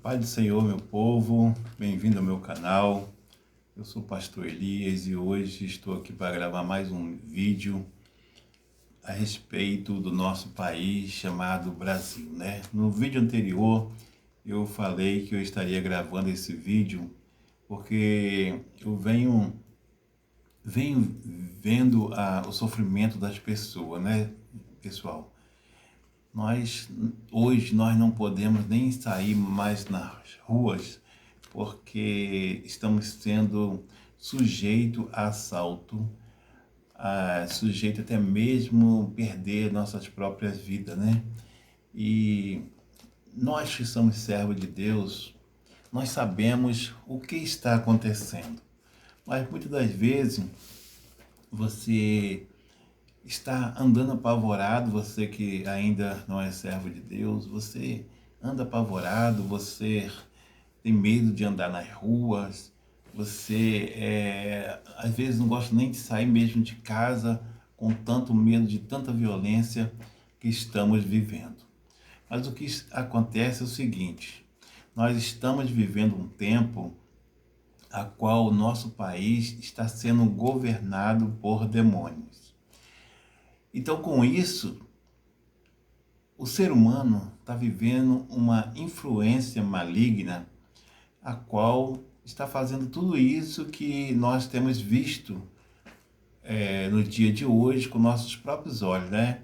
Paz do Senhor, meu povo, bem-vindo ao meu canal. Eu sou o pastor Elias e hoje estou aqui para gravar mais um vídeo a respeito do nosso país chamado Brasil, né? No vídeo anterior eu falei que eu estaria gravando esse vídeo porque eu venho vendo o sofrimento das pessoas, né, pessoal? Hoje nós não podemos nem sair mais nas ruas porque estamos sendo sujeito a assalto, sujeito até mesmo perder nossas próprias vidas, né? E nós que somos servos de Deus, nós sabemos o que está acontecendo, mas muitas das vezes você está andando apavorado, você que ainda não é servo de Deus, você anda apavorado, você tem medo de andar nas ruas, você às vezes não gosta nem de sair mesmo de casa com tanto medo de tanta violência que estamos vivendo. Mas o que acontece é o seguinte: nós estamos vivendo um tempo a qual o nosso país está sendo governado por demônios. Então, com isso, o ser humano está vivendo uma influência maligna, a qual está fazendo tudo isso que nós temos visto no dia de hoje com nossos próprios olhos, né?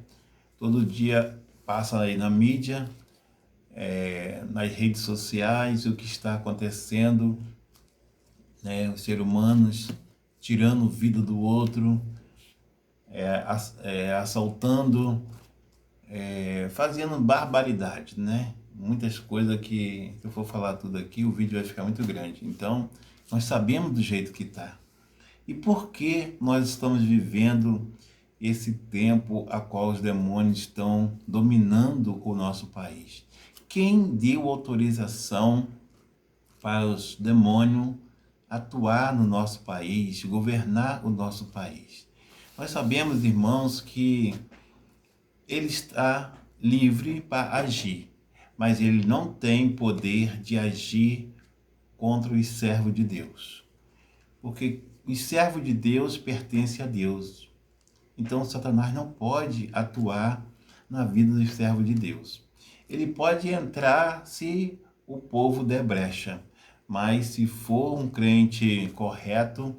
Todo dia passa aí na mídia, nas redes sociais, o que está acontecendo, né? Os seres humanos tirando vida do outro, assaltando, fazendo barbaridade, né? Muitas coisas que, se eu for falar tudo aqui, o vídeo vai ficar muito grande. Então, nós sabemos do jeito que está. E por que nós estamos vivendo esse tempo a qual os demônios estão dominando o nosso país? Quem deu autorização para os demônios atuar no nosso país, governar o nosso país? Nós sabemos, irmãos, que ele está livre para agir, mas ele não tem poder de agir contra os servos de Deus, porque os servos de Deus pertencem a Deus. Então Satanás não pode atuar na vida dos servos de Deus. Ele pode entrar se o povo der brecha, mas se for um crente correto,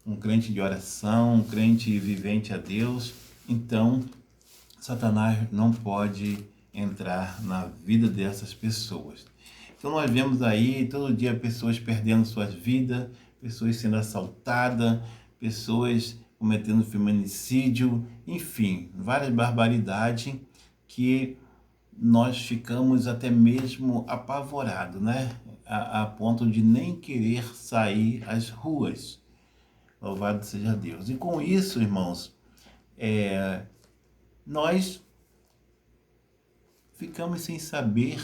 um crente de oração, um crente vivente a Deus, então Satanás não pode entrar na vida dessas pessoas. Então nós vemos aí todo dia pessoas perdendo suas vidas, pessoas sendo assaltadas, pessoas cometendo feminicídio, enfim, várias barbaridades que nós ficamos até mesmo apavorados, né? A ponto de nem querer sair às ruas. Louvado seja Deus. E com isso, irmãos, nós ficamos sem saber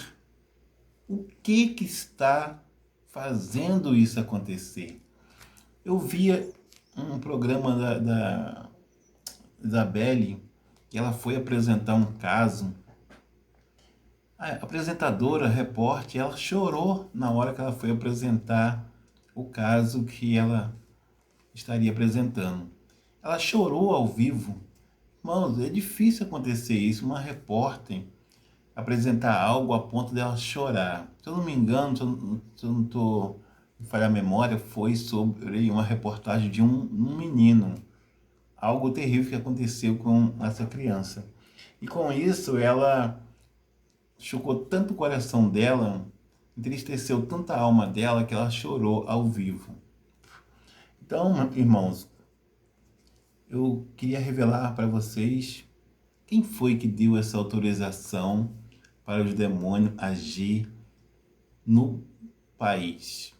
o que está fazendo isso acontecer. Eu via um programa da Isabelle, que ela foi apresentar um caso. A apresentadora, a repórter, ela chorou na hora que ela foi apresentar o caso que ela estaria apresentando. Ela chorou ao vivo. Irmãos, é difícil acontecer isso, uma repórter apresentar algo a ponto dela chorar. Se eu não me engano, se eu não estou falhar a memória, foi sobre uma reportagem de um menino. Algo terrível que aconteceu com essa criança. E com isso, ela chocou tanto o coração dela, entristeceu tanta a alma dela, que ela chorou ao vivo. Então, irmãos, eu queria revelar para vocês quem foi que deu essa autorização para os demônios agir no país,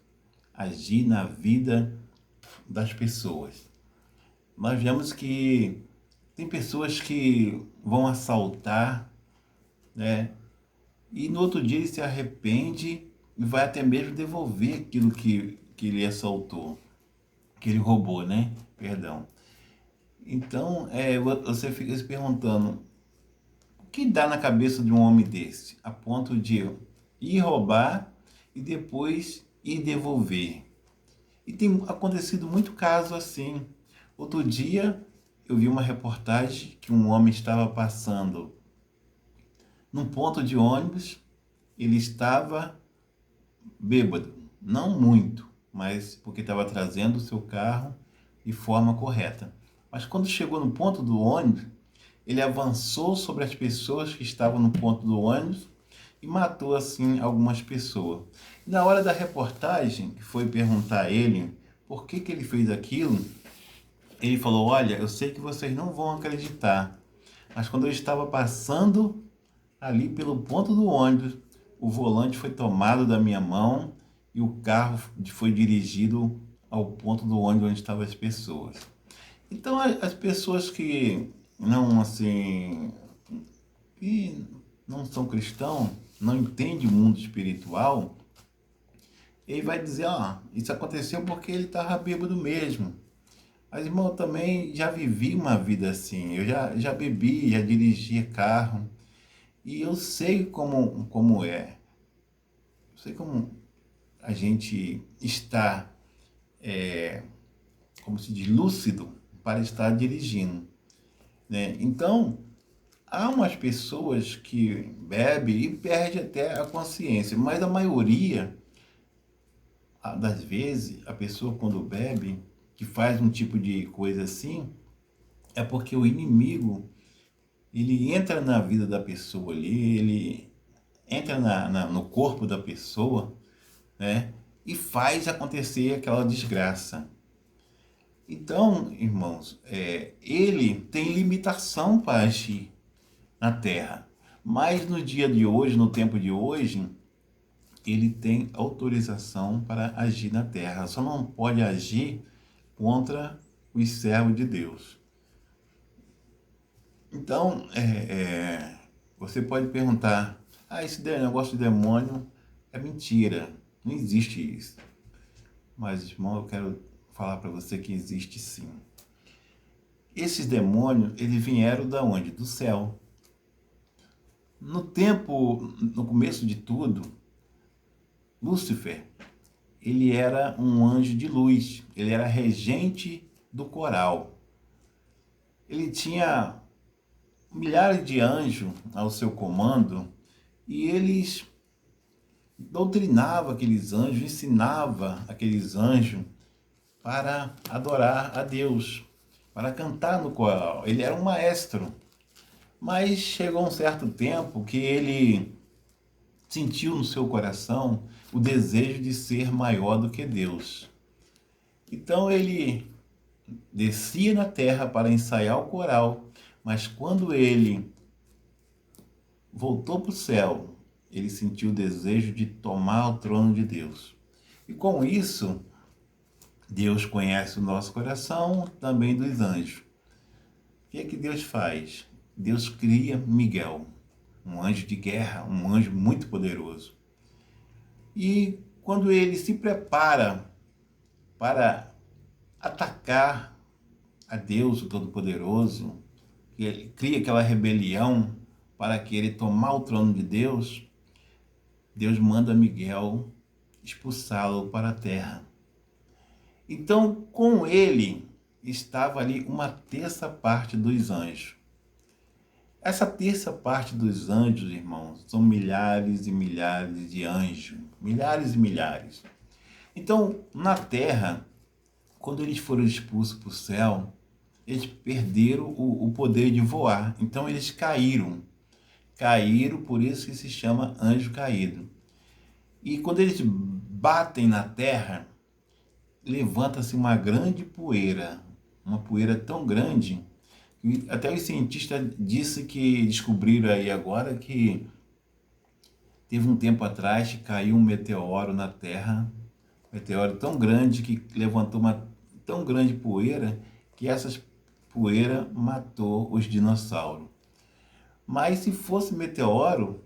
agir na vida das pessoas. Nós vemos que tem pessoas que vão assaltar, né? E no outro dia ele se arrepende e vai até mesmo devolver aquilo que ele assaltou, que ele roubou, né? Perdão. Então, você fica se perguntando, o que dá na cabeça de um homem desse, a ponto de ir roubar e depois ir devolver. E tem acontecido muito caso assim. Outro dia eu vi uma reportagem que um homem estava passando num ponto de ônibus, ele estava bêbado, não muito, mas porque estava trazendo o seu carro de forma correta. Mas quando chegou no ponto do ônibus, ele avançou sobre as pessoas que estavam no ponto do ônibus e matou assim algumas pessoas. E na hora da reportagem, que foi perguntar a ele por que ele fez aquilo, ele falou: olha, eu sei que vocês não vão acreditar, mas quando eu estava passando ali pelo ponto do ônibus, o volante foi tomado da minha mão e o carro foi dirigido ao ponto do ônibus onde estavam as pessoas. Então, as pessoas que não, assim, que não são cristãos, não entendem o mundo espiritual, ele vai dizer: ó, isso aconteceu porque ele estava bêbado mesmo. Mas, irmão, eu também já vivi uma vida assim. Eu já bebi, já dirigi carro. E eu sei como é. Eu sei como a gente está, como se diz, lúcido para estar dirigindo, né? Então, há umas pessoas que bebem e perdem até a consciência, mas a maioria das vezes, a pessoa quando bebe, que faz um tipo de coisa assim, é porque o inimigo, ele entra na vida da pessoa ali, ele entra no corpo da pessoa, né? E faz acontecer aquela desgraça. Então, irmãos, ele tem limitação para agir na terra. Mas no dia de hoje, no tempo de hoje, ele tem autorização para agir na terra. Só não pode agir contra os servos de Deus. Então, você pode perguntar: esse negócio de demônio é mentira, não existe isso. Mas, irmão, eu quero falar para você que existe sim. Esses demônios, eles vieram da onde? Do céu. No começo de tudo, Lúcifer, ele era um anjo de luz, ele era regente do coral. Ele tinha milhares de anjos ao seu comando e eles doutrinavam aqueles anjos, ensinavam aqueles anjos para adorar a Deus, para cantar no coral. Ele era um maestro. Mas chegou um certo tempo que ele sentiu no seu coração o desejo de ser maior do que Deus. Então ele descia na terra para ensaiar o coral, mas quando ele voltou para o céu, ele sentiu o desejo de tomar o trono de Deus. E com isso, Deus conhece o nosso coração, também dos anjos. O que é que Deus faz? Deus cria Miguel, um anjo de guerra, um anjo muito poderoso. E quando ele se prepara para atacar a Deus, o Todo-Poderoso, ele cria aquela rebelião para querer tomar o trono de Deus, Deus manda Miguel expulsá-lo para a terra. Então, com ele estava ali uma terça parte dos anjos. Essa terça parte dos anjos, irmãos, são milhares e milhares de anjos. Milhares e milhares. Então, na terra, quando eles foram expulsos para o céu, eles perderam o poder de voar. Então, eles caíram. Caíram, por isso que se chama anjo caído. E quando eles batem na terra, levanta-se uma grande poeira. Uma poeira tão grande que até os cientistas disse que descobriram aí agora que teve um tempo atrás que caiu um meteoro na Terra, um meteoro tão grande que levantou uma tão grande poeira que essa poeira matou os dinossauros. Mas se fosse meteoro,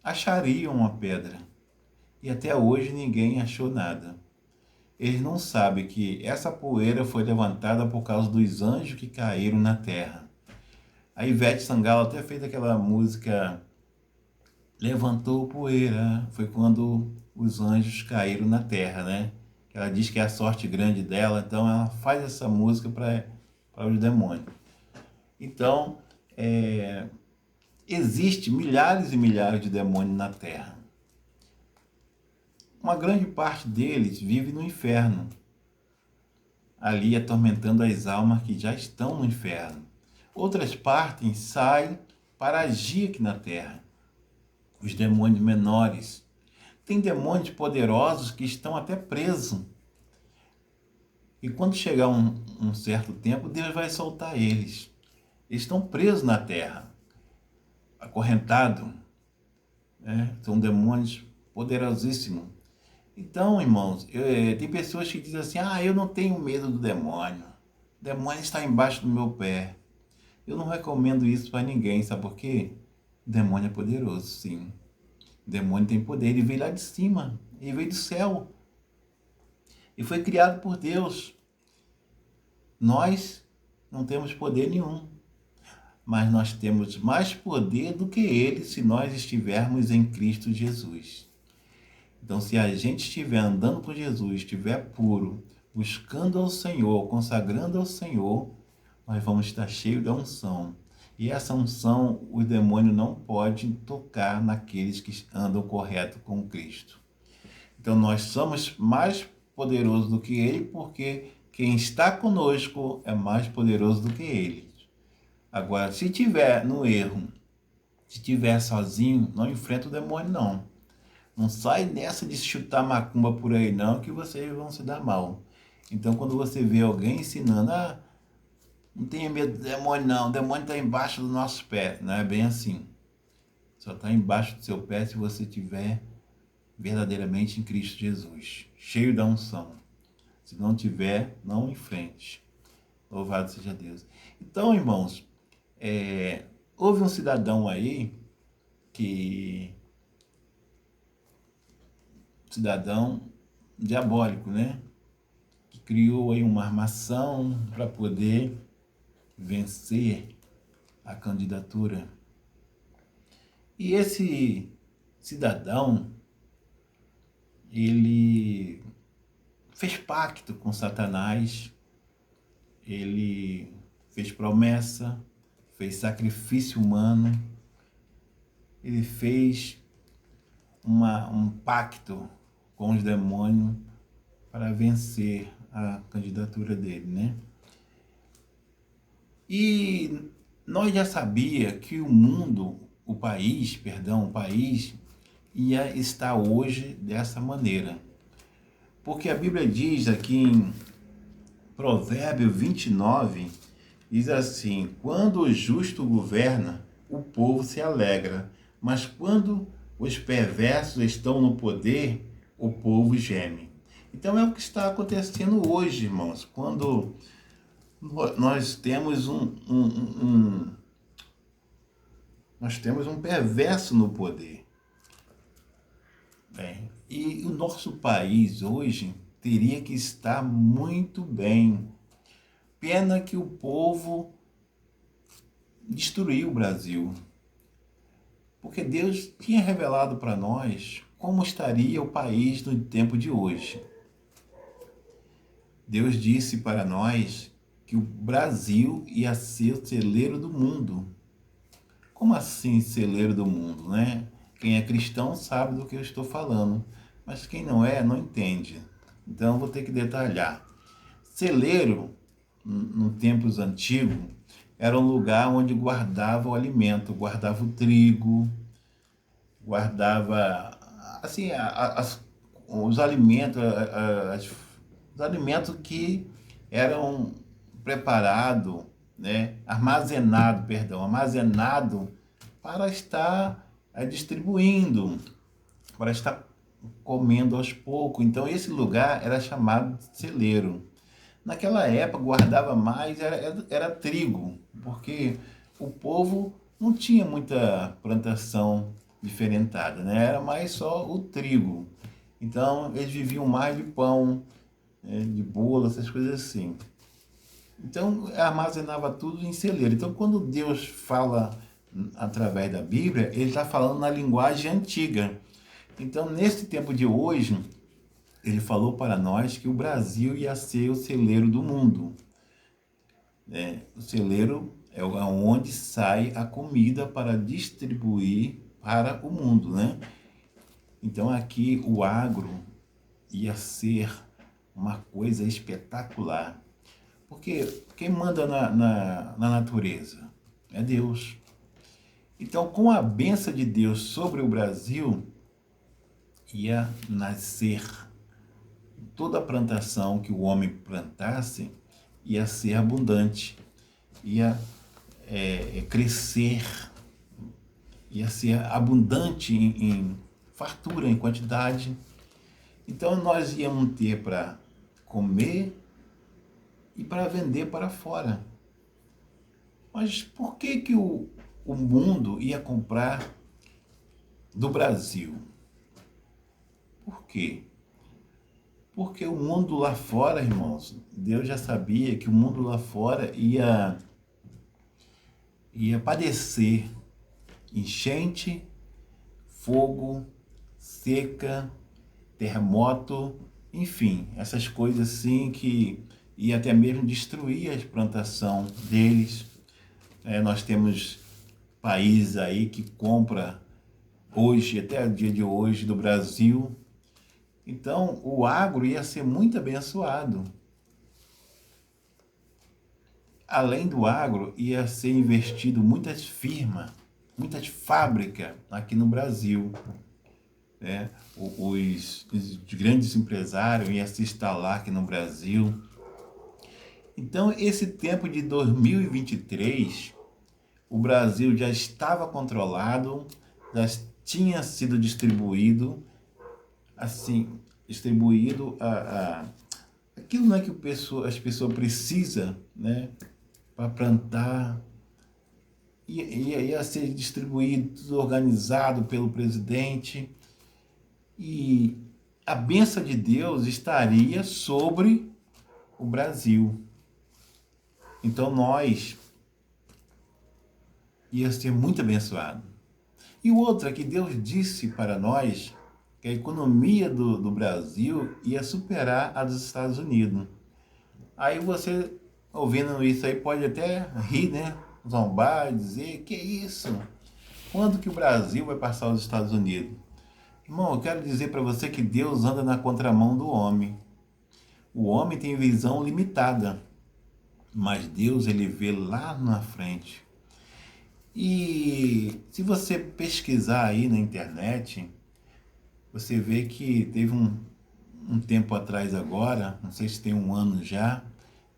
achariam uma pedra. E até hoje ninguém achou nada. Eles não sabem que essa poeira foi levantada por causa dos anjos que caíram na terra. A Ivete Sangalo até fez aquela música levantou poeira. Foi quando os anjos caíram na terra, né? Ela diz que é a sorte grande dela, então ela faz essa música para os demônios. Então, existe milhares e milhares de demônios na terra. Uma grande parte deles vive no inferno, ali atormentando as almas que já estão no inferno. Outras partes saem para agir aqui na terra. Os demônios menores. Tem demônios poderosos que estão até presos. E quando chegar um certo tempo, Deus vai soltar eles. Eles estão presos na terra, acorrentados, né? São demônios poderosíssimos. Então, irmãos, tem pessoas que dizem assim, eu não tenho medo do demônio. O demônio está embaixo do meu pé. Eu não recomendo isso para ninguém, sabe por quê? O demônio é poderoso, sim. O demônio tem poder, ele veio lá de cima, ele veio do céu. E foi criado por Deus. Nós não temos poder nenhum, mas nós temos mais poder do que ele se nós estivermos em Cristo Jesus. Então, se a gente estiver andando com Jesus, estiver puro, buscando ao Senhor, consagrando ao Senhor, nós vamos estar cheios da unção. E essa unção, o demônio não pode tocar naqueles que andam correto com Cristo. Então, nós somos mais poderosos do que ele, porque quem está conosco é mais poderoso do que ele. Agora, se estiver no erro, se estiver sozinho, não enfrenta o demônio, não. Não sai nessa de chutar macumba por aí, não, que vocês vão se dar mal. Então, quando você vê alguém ensinando, não tenha medo do demônio, não. O demônio está embaixo do nosso pé. Não é bem assim. Só está embaixo do seu pé se você estiver verdadeiramente em Cristo Jesus, cheio da unção. Se não tiver, não enfrente. Louvado seja Deus. Então, irmãos, houve um cidadão aí cidadão diabólico, né? Que criou aí uma armação para poder vencer a candidatura. E esse cidadão, ele fez pacto com Satanás, ele fez promessa, fez sacrifício humano, ele fez um pacto com os demônios para vencer a candidatura dele, né? E nós já sabia que o país ia estar hoje dessa maneira. Porque a Bíblia diz aqui em Provérbio 29, diz assim, quando o justo governa, o povo se alegra, mas quando os perversos estão no poder, o povo geme. Então é o que está acontecendo hoje, irmãos, quando nós temos nós temos um perverso no poder. Bem, e o nosso país hoje teria que estar muito bem. Pena que o povo destruiu o Brasil. Porque Deus tinha revelado para nós como estaria o país no tempo de hoje. Deus disse para nós que o Brasil ia ser o celeiro do mundo. Como assim celeiro do mundo, né? Quem é cristão sabe do que eu estou falando, mas quem não é, não entende. Então eu vou ter que detalhar. Celeiro, nos tempos antigos, era um lugar onde guardava o alimento, guardava o trigo, guardava assim, os alimentos, os alimentos que eram preparados, né, armazenado para estar distribuindo, para estar comendo aos poucos. Então esse lugar era chamado de celeiro. Naquela época guardava mais, era trigo, porque o povo não tinha muita plantação diferentada, né? Era mais só o trigo. Então eles viviam mais de pão, né, de bolo, essas coisas assim. Então armazenava tudo em celeiro. Então quando Deus fala através da Bíblia, ele está falando na linguagem antiga. Então, nesse tempo de hoje, ele falou para nós que o Brasil ia ser o celeiro do mundo. O celeiro é onde sai a comida para distribuir para o mundo, né? Então aqui o agro ia ser uma coisa espetacular. Porque quem manda na natureza é Deus. Então, com a bênção de Deus sobre o Brasil, ia nascer toda a plantação que o homem plantasse, ia ser abundante, ia crescer, ia ser abundante em fartura, em quantidade. Então nós íamos ter para comer e para vender para fora. Mas por que o mundo ia comprar do Brasil? Por quê? Porque o mundo lá fora, irmãos, Deus já sabia que o mundo lá fora ia padecer enchente, fogo, seca, terremoto, enfim, essas coisas assim que ia até mesmo destruir a plantação deles. Nós temos países aí que compra hoje, até o dia de hoje, do Brasil. Então, o agro ia ser muito abençoado. Além do agro, ia ser investido muitas firmas, muitas fábricas aqui no Brasil. Os grandes empresários iam se instalar aqui no Brasil. Então, esse tempo de 2023, o Brasil já estava controlado, já tinha sido distribuído, assim, aquilo, né, que as pessoas precisam, né, para plantar, ia ser distribuído, tudo organizado pelo presidente, e a bênção de Deus estaria sobre o Brasil. Então nós ia ser muito abençoado. E o outro é que Deus disse para nós que a economia do Brasil ia superar a dos Estados Unidos. Aí você, ouvindo isso aí, pode até rir, né? Zombar, dizer, que isso? Quando que o Brasil vai passar os Estados Unidos? Irmão, eu quero dizer para você que Deus anda na contramão do homem. O homem tem visão limitada, mas Deus, ele vê lá na frente. E se você pesquisar aí na internet, você vê que teve um tempo atrás agora, não sei se tem um ano já,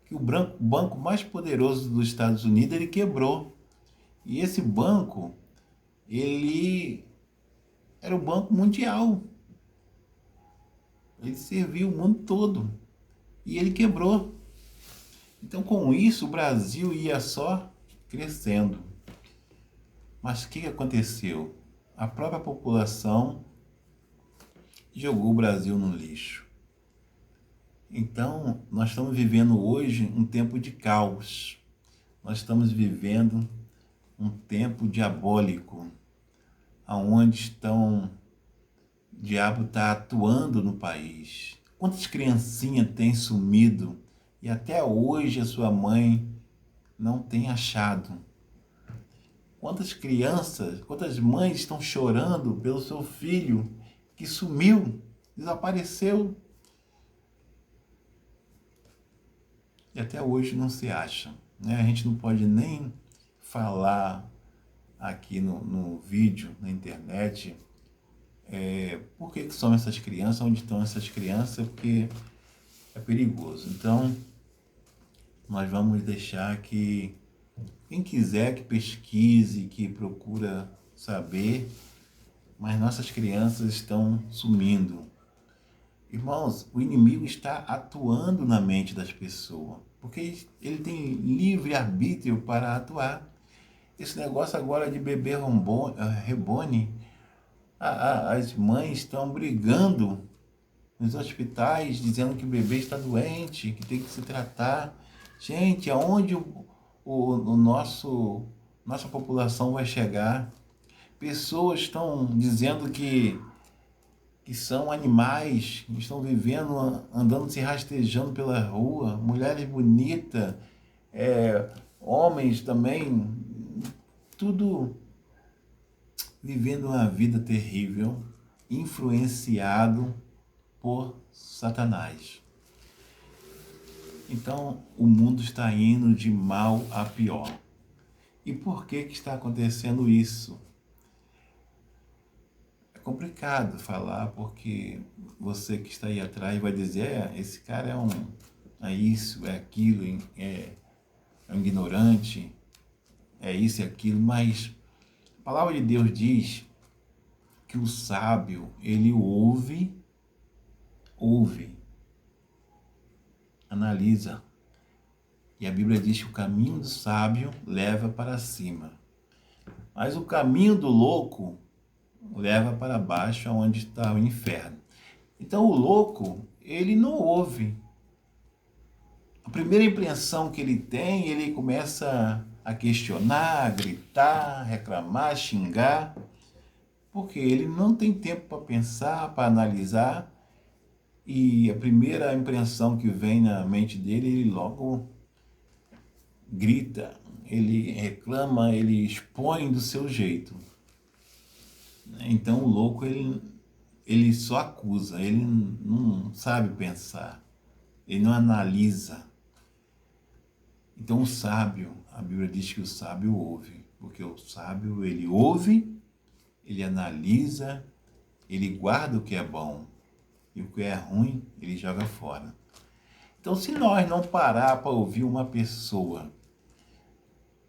que o banco mais poderoso dos Estados Unidos, ele quebrou. E esse banco, ele era o Banco Mundial. Ele servia o mundo todo. E ele quebrou. Então, com isso, o Brasil ia só crescendo. Mas o que aconteceu? A própria população jogou o Brasil no lixo. Então, nós estamos vivendo hoje um tempo de caos. Nós estamos vivendo um tempo diabólico, onde o diabo está atuando no país. Quantas criancinhas têm sumido e até hoje a sua mãe não tem achado? Quantas crianças, quantas mães estão chorando pelo seu filho que sumiu, desapareceu e até hoje não se acha, né? A gente não pode nem falar aqui no vídeo, na internet, por que são essas crianças, onde estão essas crianças, porque é perigoso. Então, nós vamos deixar que quem quiser que pesquise, que procura saber, mas nossas crianças estão sumindo. Irmãos, o inimigo está atuando na mente das pessoas, porque ele tem livre arbítrio para atuar. Esse negócio agora de bebê reborn, as mães estão brigando nos hospitais, dizendo que o bebê está doente, que tem que se tratar. Gente, aonde o nosso nossa população vai chegar. Pessoas estão dizendo que são animais, estão vivendo, andando, se rastejando pela rua, mulheres bonitas, homens também, tudo vivendo uma vida terrível, influenciado por Satanás. Então, o mundo está indo de mal a pior. E por que está acontecendo isso? É complicado falar, porque você que está aí atrás vai dizer, esse cara é isso, é aquilo, é um ignorante, é isso e aquilo, mas a palavra de Deus diz que o sábio, ele ouve, analisa. E a Bíblia diz que o caminho do sábio leva para cima, mas o caminho do louco leva para baixo, aonde está o inferno. Então o louco, ele não ouve. A primeira impressão que ele tem, ele começa a questionar, a gritar, reclamar, xingar, porque ele não tem tempo para pensar, para analisar, e a primeira impressão que vem na mente dele, ele logo grita, ele reclama, ele expõe do seu jeito. Então o louco, ele só acusa, ele não sabe pensar, ele não analisa. Então o sábio, a Bíblia diz que o sábio ouve, porque o sábio, ele ouve, ele analisa, ele guarda o que é bom, e o que é ruim, ele joga fora. Então, se nós não parar para ouvir uma pessoa,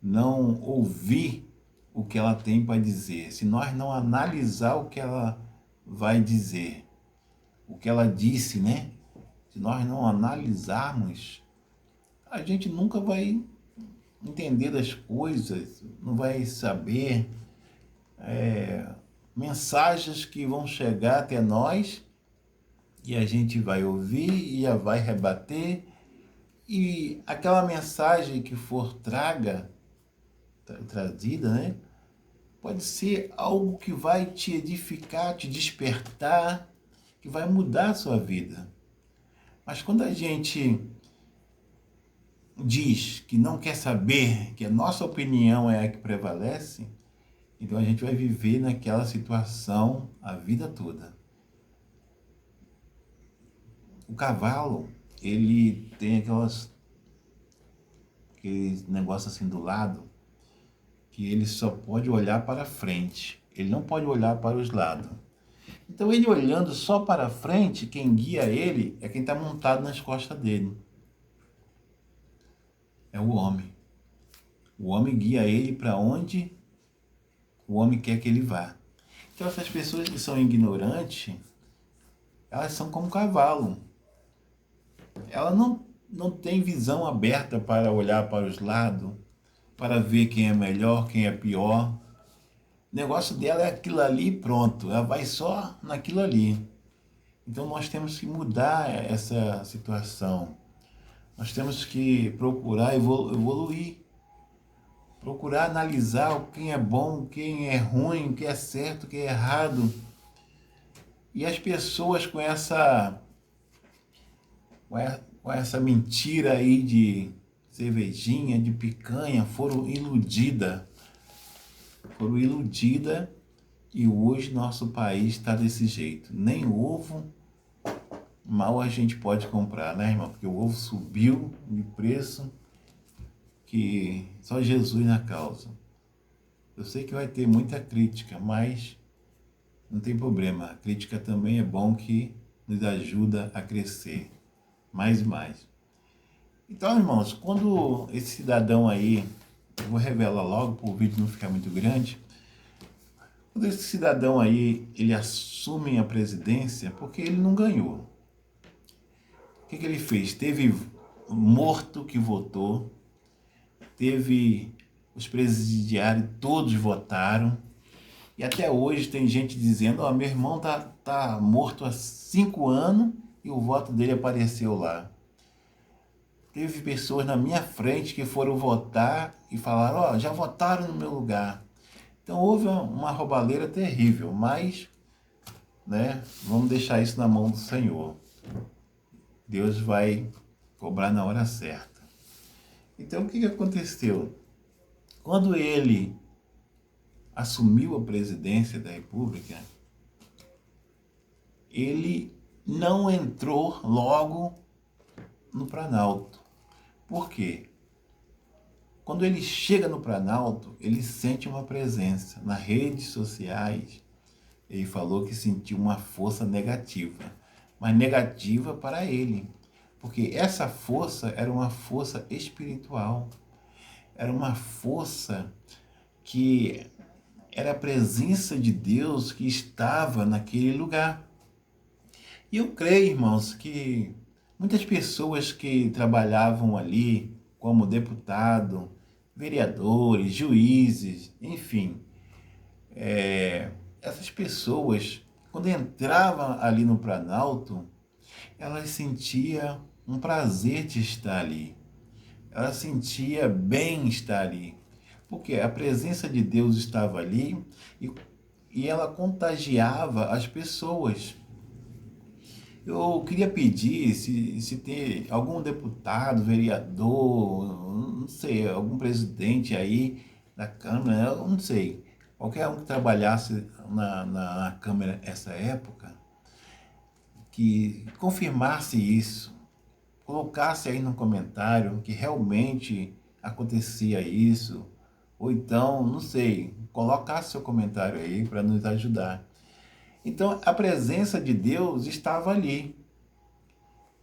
não ouvir o que ela tem para dizer, se nós não analisar o que ela vai dizer, o que ela disse, né? Se nós não analisarmos, a gente nunca vai entender das coisas, não vai saber mensagens que vão chegar até nós e a gente vai ouvir e já vai rebater, e aquela mensagem que for trazida, né? Pode ser algo que vai te edificar, te despertar, que vai mudar a sua vida. Mas quando a gente diz que não quer saber, que a nossa opinião é a que prevalece, então a gente vai viver naquela situação a vida toda. O cavalo, ele tem aqueles negócios assim do lado, que ele só pode olhar para frente, ele não pode olhar para os lados. Então ele olhando só para frente, quem guia ele é quem está montado nas costas dele. É o homem. O homem guia ele para onde o homem quer que ele vá. Então essas pessoas que são ignorantes, elas são como um cavalo. Ela não tem visão aberta para olhar para os lados, para ver quem é melhor, quem é pior. O negócio dela é aquilo ali e pronto, ela vai só naquilo ali. Então nós temos que mudar essa situação. Nós temos que procurar evoluir, procurar analisar quem é bom, quem é ruim, o que é certo, o que é errado. E as pessoas com essa mentira aí de cervejinha, de picanha, foram iludidas. E hoje nosso país está desse jeito. Nem ovo mal a gente pode comprar, né, irmão? Porque o ovo subiu de preço que só Jesus na causa. Eu sei que vai ter muita crítica, mas não tem problema. A crítica também é bom, que nos ajuda a crescer mais e mais. Então, irmãos, quando esse cidadão aí, eu vou revelar logo para o vídeo não ficar muito grande, quando esse cidadão aí, ele assume a presidência, porque ele não ganhou. O que ele fez? Teve morto que votou, teve os presidiários, todos votaram, e até hoje tem gente dizendo, meu irmão tá morto há 5 anos e o voto dele apareceu lá. teve pessoas na minha frente que foram votar e falaram, ó, já votaram no meu lugar. Então houve uma roubalheira terrível, mas, né, vamos deixar isso na mão do Senhor. Deus vai cobrar na hora certa. Então o que aconteceu? Quando ele assumiu a presidência da República, ele não entrou logo no Planalto. Por quê? Quando ele chega no Planalto, ele sente uma presença. Nas redes sociais, ele falou que sentiu uma força negativa, mas negativa para ele, porque essa força era uma força espiritual, era uma força que era a presença de Deus que estava naquele lugar. E eu creio, irmãos, que muitas pessoas que trabalhavam ali como deputado, vereadores, juízes, enfim, essas pessoas, quando entravam ali no Planalto, elas sentiam um prazer de estar ali. Elas sentiam bem estar ali. Porque a presença de Deus estava ali e ela contagiava as pessoas. Eu queria pedir se tem algum deputado, vereador, não sei, algum presidente aí da Câmara, eu não sei, qualquer um que trabalhasse na Câmara nessa época, que confirmasse isso, colocasse aí no comentário que realmente acontecia isso, ou então, não sei, colocasse seu comentário aí para nos ajudar. Então, a presença de Deus estava ali.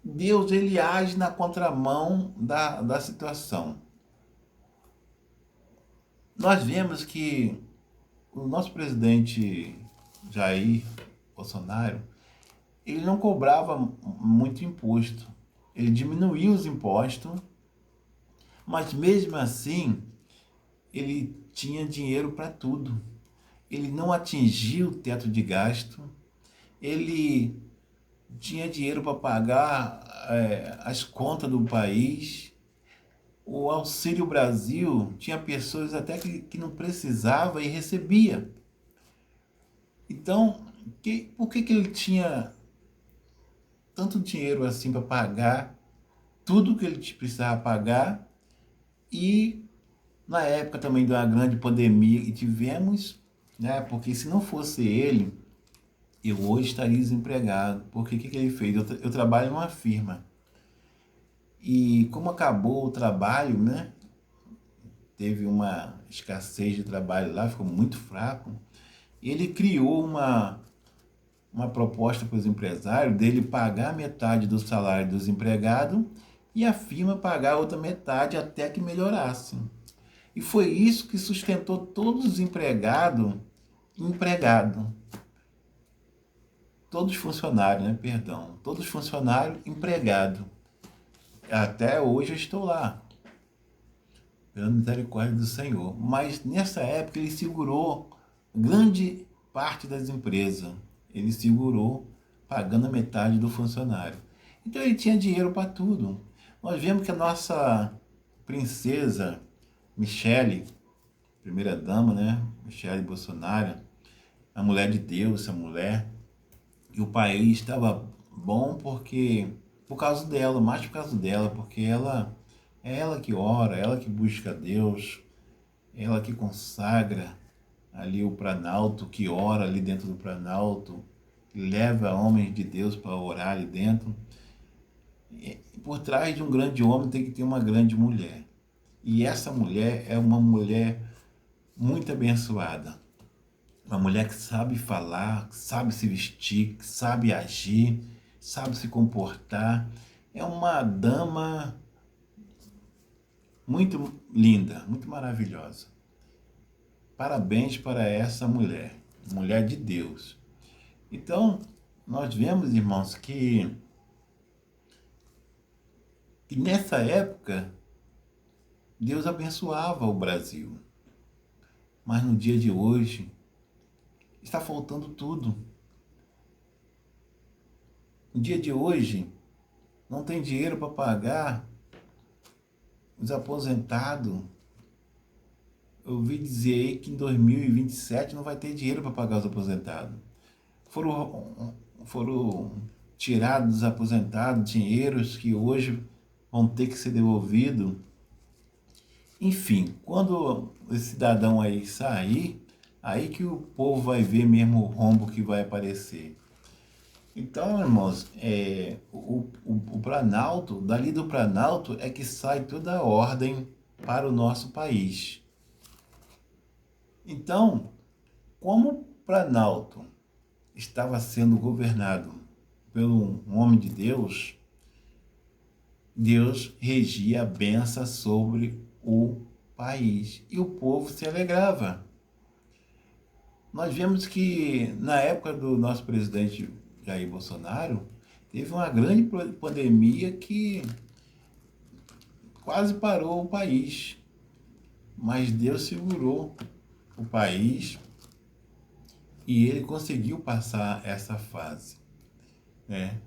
Deus, ele age na contramão da situação. Nós vemos que o nosso presidente Jair Bolsonaro, ele não cobrava muito imposto. Ele diminuiu os impostos, mas mesmo assim, ele tinha dinheiro para tudo. Ele não atingiu o teto de gasto, ele tinha dinheiro para pagar as contas do país. O Auxílio Brasil tinha pessoas até que não precisava e recebia. Então, por que ele tinha tanto dinheiro assim para pagar tudo que ele precisava pagar? E na época também de uma grande pandemia que tivemos, né? Porque se não fosse ele, eu hoje estaria desempregado. Porque o que ele fez? Eu trabalho numa firma. E como acabou o trabalho, né? Teve uma escassez de trabalho lá, ficou muito fraco. E ele criou uma proposta para os empresários dele pagar metade do salário dos empregados e a firma pagar a outra metade até que melhorasse. E foi isso que sustentou todos os empregados. Todos funcionários, né? Perdão. Todos funcionários empregados. Até hoje eu estou lá, pela misericórdia do Senhor. Mas nessa época ele segurou grande parte das empresas. Ele segurou pagando a metade do funcionário. Então ele tinha dinheiro para tudo. Nós vemos que a nossa princesa Michele, primeira dama, né? Michele Bolsonaro, a mulher de Deus, essa mulher, e o país estava bom por causa dela, mais por causa dela, porque é ela que ora, ela que busca Deus, ela que consagra ali o Planalto, que ora ali dentro do Planalto, que leva homens de Deus para orar ali dentro. E por trás de um grande homem tem que ter uma grande mulher. E essa mulher é uma mulher muito abençoada. Uma mulher que sabe falar, que sabe se vestir, que sabe agir, sabe se comportar. É uma dama muito linda, muito maravilhosa. Parabéns para essa mulher, mulher de Deus. Então, nós vemos, irmãos, que nessa época Deus abençoava o Brasil. Mas no dia de hoje está faltando tudo. No dia de hoje não tem dinheiro para pagar os aposentados, eu ouvi dizer aí que em 2027 não vai ter dinheiro para pagar os aposentados. Foram tirados dos aposentados dinheiros que hoje vão ter que ser devolvidos. Enfim, quando esse cidadão aí sair, aí que o povo vai ver mesmo o rombo que vai aparecer. Então, irmãos, o Planalto, dali do Planalto é que sai toda a ordem para o nosso país. Então, como o Planalto estava sendo governado por um homem de Deus, Deus regia a bênção sobre o país e o povo se alegrava. Nós vemos que na época do nosso presidente Jair Bolsonaro, teve uma grande pandemia que quase parou o país, mas Deus segurou o país e ele conseguiu passar essa fase, né?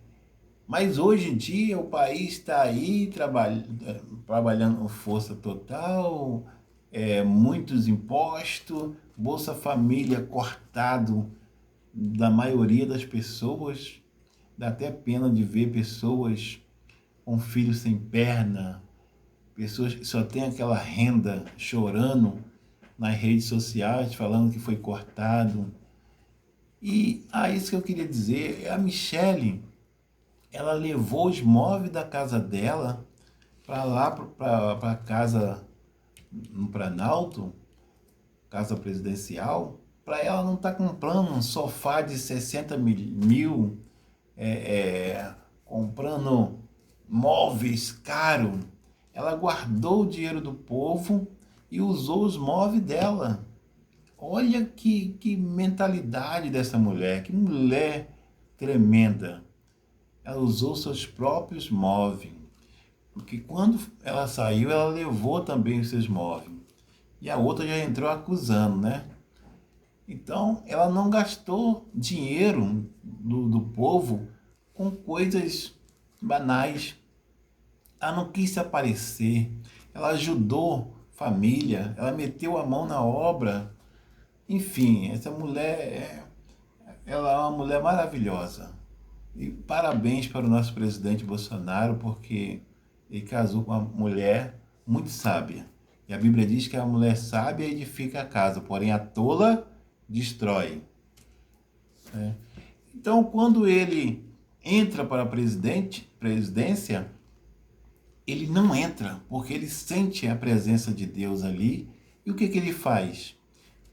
Mas hoje em dia o país está aí trabalhando com força total, muitos impostos, Bolsa Família cortado da maioria das pessoas. Dá até pena de ver pessoas com filhos sem perna, pessoas que só têm aquela renda chorando nas redes sociais, falando que foi cortado. E isso que eu queria dizer, a Michelle, ela levou os móveis da casa dela para lá, para a casa no Planalto, casa presidencial, para ela não estar comprando um sofá de 60 mil, comprando móveis caros. Ela guardou o dinheiro do povo e usou os móveis dela. Olha que mentalidade dessa mulher, que mulher tremenda. Ela usou seus próprios móveis, porque quando ela saiu, ela levou também os seus móveis. E a outra já entrou acusando, né? Então, ela não gastou dinheiro do povo com coisas banais. Ela não quis se aparecer, ela ajudou família, ela meteu a mão na obra. Enfim, essa mulher, ela é uma mulher maravilhosa. E parabéns para o nosso presidente Bolsonaro, porque ele casou com uma mulher muito sábia. E a Bíblia diz que a mulher sábia edifica a casa, porém a tola destrói. Então, quando ele entra para a presidência, ele não entra, porque ele sente a presença de Deus ali. E o que ele faz?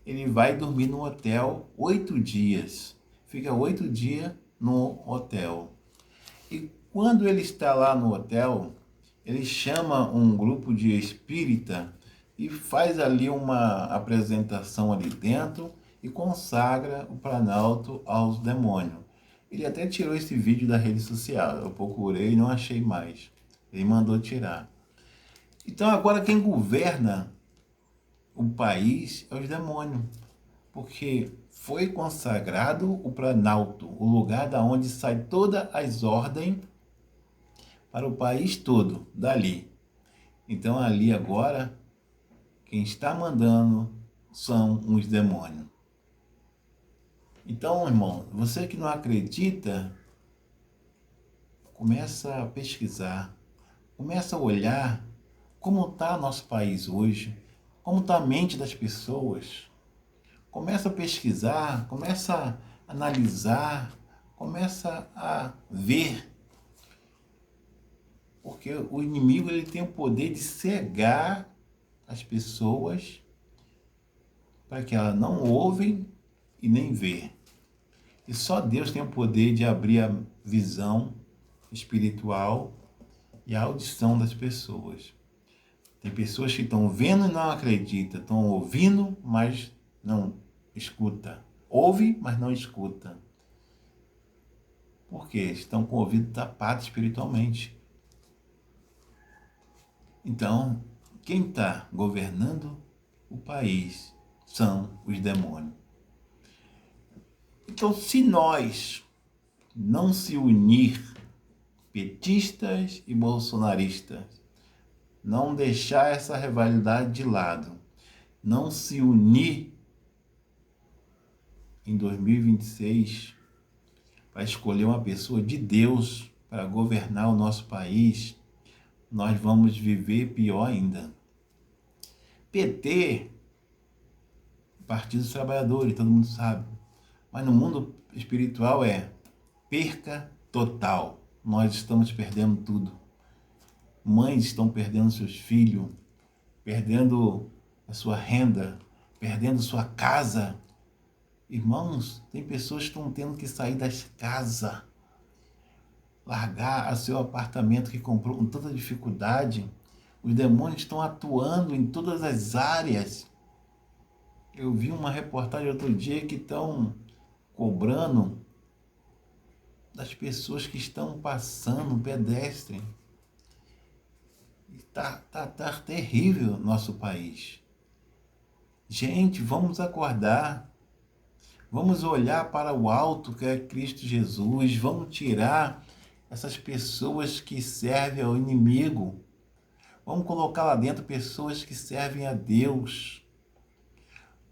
Ele vai dormir no hotel 8 dias. Fica 8 dias no hotel. E quando ele está lá no hotel, ele chama um grupo de espírita e faz ali uma apresentação ali dentro e consagra o Planalto aos demônios. Ele até tirou esse vídeo da rede social. Eu procurei e não achei mais. Ele mandou tirar. Então agora quem governa o país é os demônios. Porque foi consagrado o Planalto, o lugar da onde sai todas as ordens para o país todo, dali. Então ali agora, quem está mandando são os demônios. Então, irmão, você que não acredita, começa a pesquisar, começa a olhar como está nosso país hoje, como está a mente das pessoas. Começa a pesquisar, começa a analisar, começa a ver. Porque o inimigo ele tem o poder de cegar as pessoas para que elas não ouvem e nem vê. E só Deus tem o poder de abrir a visão espiritual e a audição das pessoas. Tem pessoas que estão vendo e não acreditam, estão ouvindo, mas não escuta. Ouve, mas não escuta. Por quê? Estão com o ouvido tapado espiritualmente. Então, quem está governando o país são os demônios. Então, se nós não se unir, petistas e bolsonaristas, não deixar essa rivalidade de lado, não se unir em 2026 para escolher uma pessoa de Deus para governar o nosso país, nós vamos viver pior ainda. PT, Partido dos Trabalhadores, todo mundo sabe, mas no mundo espiritual é perca total. Nós estamos perdendo tudo. Mães estão perdendo seus filhos, perdendo a sua renda, perdendo sua casa. Irmãos, tem pessoas que estão tendo que sair das casas, largar o seu apartamento que comprou com tanta dificuldade. Os demônios estão atuando em todas as áreas. Eu vi uma reportagem outro dia que estão cobrando das pessoas que estão passando pedestre. Tá terrível nosso país. Gente, vamos acordar. Vamos olhar para o alto que é Cristo Jesus. Vamos tirar essas pessoas que servem ao inimigo. Vamos colocar lá dentro pessoas que servem a Deus,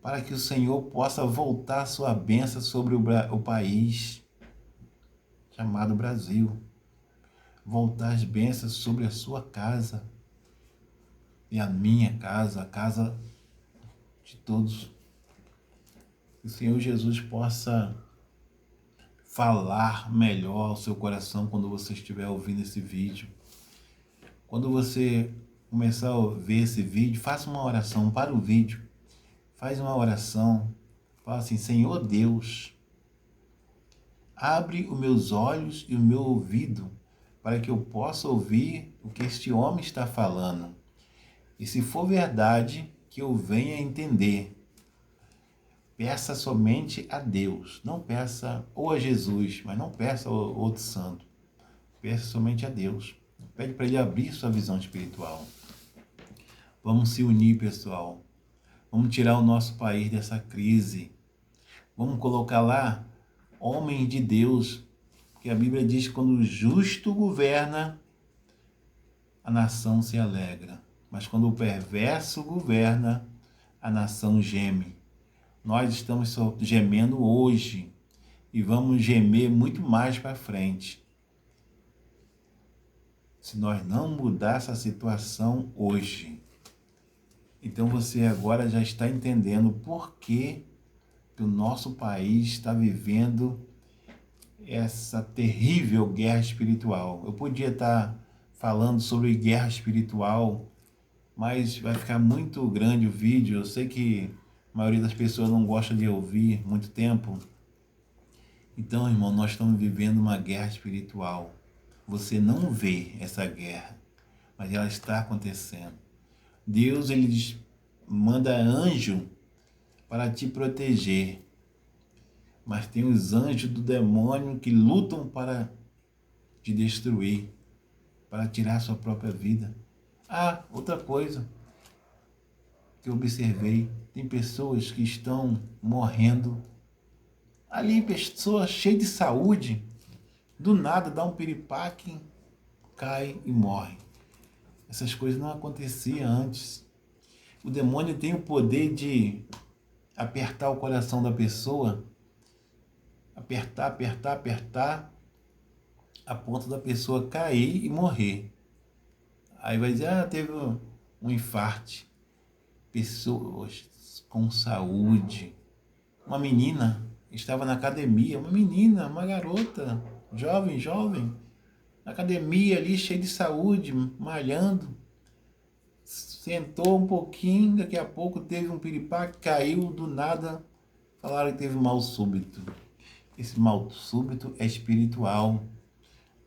para que o Senhor possa voltar a sua bênção sobre o país chamado Brasil. Voltar as bênçãos sobre a sua casa e a minha casa, a casa de todos. Que o Senhor Jesus possa falar melhor ao seu coração quando você estiver ouvindo esse vídeo. Quando você começar a ver esse vídeo, faça uma oração, para o vídeo, faz uma oração, fala assim: Senhor Deus, abre os meus olhos e o meu ouvido para que eu possa ouvir o que este homem está falando. E se for verdade, que eu venha entender. Peça somente a Deus, não peça ou a Jesus, mas não peça a outro santo. Peça somente a Deus. Pede para Ele abrir sua visão espiritual. Vamos se unir, pessoal. Vamos tirar o nosso país dessa crise. Vamos colocar lá homens de Deus, porque a Bíblia diz que quando o justo governa, a nação se alegra. Mas quando o perverso governa, a nação geme. Nós estamos gemendo hoje e vamos gemer muito mais para frente. Se nós não mudar essa situação hoje. Então você agora já está entendendo por que o nosso país está vivendo essa terrível guerra espiritual. Eu podia estar falando sobre guerra espiritual, mas vai ficar muito grande o vídeo. Eu sei que a maioria das pessoas não gosta de ouvir muito tempo. Então, irmão, nós estamos vivendo uma guerra espiritual. Você não vê essa guerra, mas ela está acontecendo. Deus, ele manda anjo para te proteger. Mas tem os anjos do demônio que lutam para te destruir, para tirar sua própria vida. Ah, outra coisa que eu observei, tem pessoas que estão morrendo. Ali, pessoa cheia de saúde, do nada dá um piripaque, cai e morre. Essas coisas não aconteciam antes. O demônio tem o poder de apertar o coração da pessoa, apertar, a ponto da pessoa cair e morrer. Aí vai dizer, teve um infarto. Pessoas com saúde. Uma menina estava na academia, uma garota, jovem, na academia ali, cheia de saúde, malhando. Sentou um pouquinho, daqui a pouco teve um piripaque, caiu do nada, falaram que teve mal súbito. Esse mal súbito é espiritual.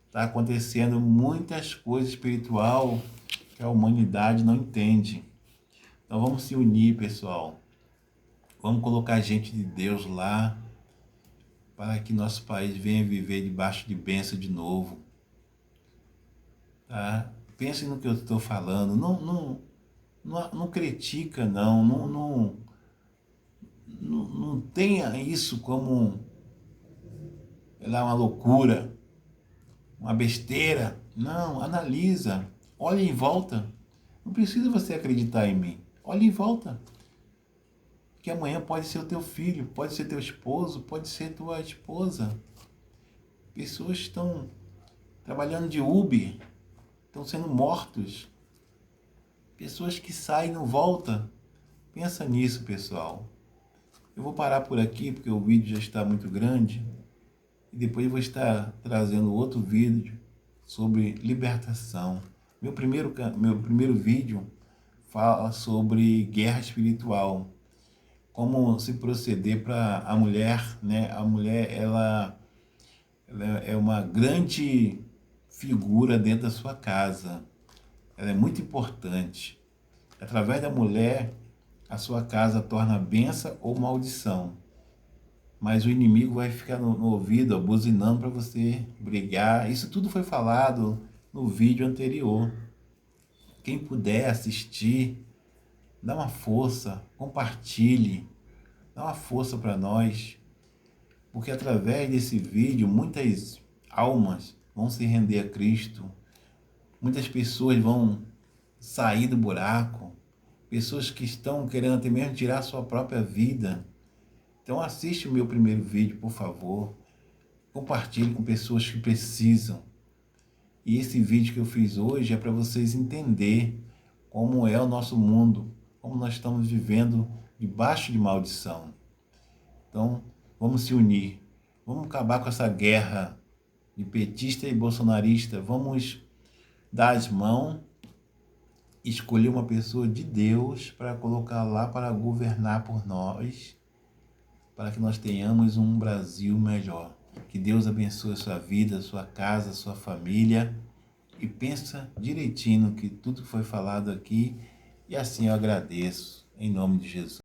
Está acontecendo muitas coisas espiritual que a humanidade não entende. Então vamos se unir, pessoal. Vamos colocar gente de Deus lá para que nosso país venha viver debaixo de bênção de novo. Tá? Pense no que eu estou falando. Não critica, não tenha isso como uma loucura, uma besteira. Não, analisa, olha em volta. Não precisa você acreditar em mim. Olha em volta. Que amanhã pode ser o teu filho, pode ser teu esposo, pode ser tua esposa. Pessoas estão trabalhando de Uber, estão sendo mortos. Pessoas que saem e não voltam. Pensa nisso, pessoal. Eu vou parar por aqui porque o vídeo já está muito grande. E depois eu vou estar trazendo outro vídeo sobre libertação. Meu primeiro vídeo fala sobre guerra espiritual. Como se proceder para a mulher, né? A mulher, ela é uma grande figura dentro da sua casa. Ela é muito importante. Através da mulher, a sua casa torna bênção ou maldição. Mas o inimigo vai ficar no ouvido, ó, buzinando para você brigar. Isso tudo foi falado no vídeo anterior. Quem puder assistir, dá uma força, compartilhe, dá uma força para nós, porque através desse vídeo muitas almas vão se render a Cristo, muitas pessoas vão sair do buraco, pessoas que estão querendo até mesmo tirar a sua própria vida. Então assiste o meu primeiro vídeo, por favor. Compartilhe com pessoas que precisam. E esse vídeo que eu fiz hoje é para vocês entenderem como é o nosso mundo, como nós estamos vivendo debaixo de maldição. Então, vamos se unir. Vamos acabar com essa guerra de petista e bolsonarista. Vamos dar as mãos, escolher uma pessoa de Deus para colocar lá para governar por nós, para que nós tenhamos um Brasil melhor. Que Deus abençoe a sua vida, a sua casa, a sua família. E pensa direitinho no que tudo foi falado aqui. E assim eu agradeço, em nome de Jesus.